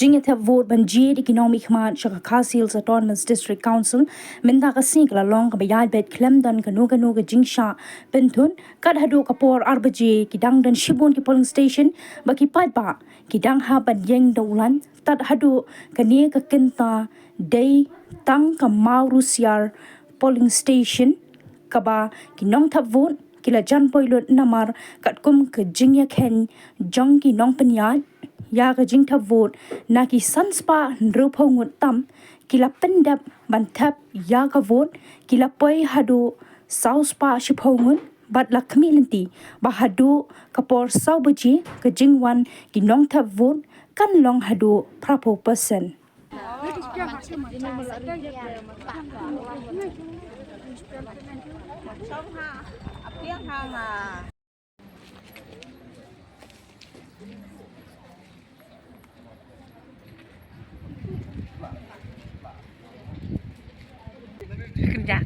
Jingthep vote ban Iaid economic man shaka Khasi Autonomous District Council minta ka singla long ka Iaid bet klem dan kanu ka jingsha penthun kad hadu kapor arbaje kidang dan shibun ki polling station baki pat ba kidang ha ban yeng daulan tat hadu kani ka kenta day tang ka mau rusiar polling station kaba kinong thap vote kila jan poilot namar katkum ke jingya khen jong ki nong penyat ya ka Jingthep vote na ki sanspa nrupong tam kila pendap bantap ya ka vote kila poi hadu sauspa shipong bat lakmi lenti ba hadu kapor saubaji ka jingwan ki nong thap vote kan long hadu prapo person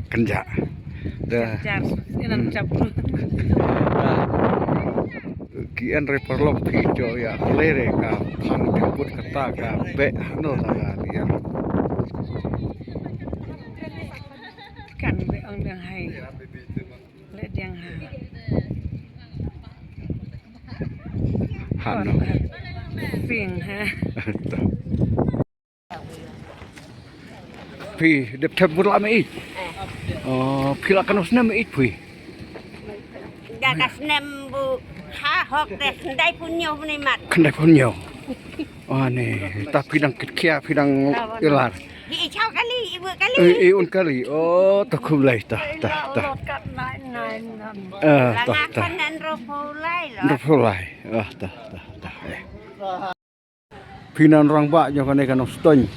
Kenja. Dah. Inan cap. Kian reperlok video ya lere ka pan debut kata ka be no taga dia. Kan be ang dang hai. Le dang hai. Hano. Ping ha. Pi dep thep mula mai. Oh, pila kanos na mai pui. Dakas nem bu ha hok des dai punyo ni mat. Kendai ponyo. Oh ne, tapi dang kia pidang ilar. Di chao kali ibu kali. Un kali. Oh, tak kulai ta. Kat nai nam. Ta. Kan nan ropolai lo. Ndopulai. Ta. Pinan orang ba jo kan kanos ton.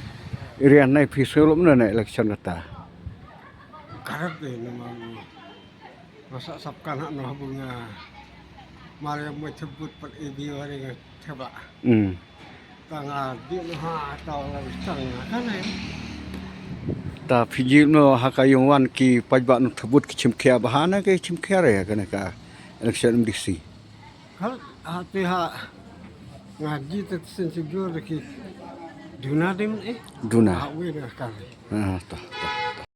Irian nai pi selum na election kata. Karep naman masa sapkan hak no bunga mari mo sebut pat ibio hari coba tanga di no ha atau tang kan ai Ta pijil no hakayong wan ki pajba no thebut ki chimkhia bahana ke chimkhia re kana ka election MDC kal hati ha ngaji tet sensigur ki duna dim duna ha we dah kali ta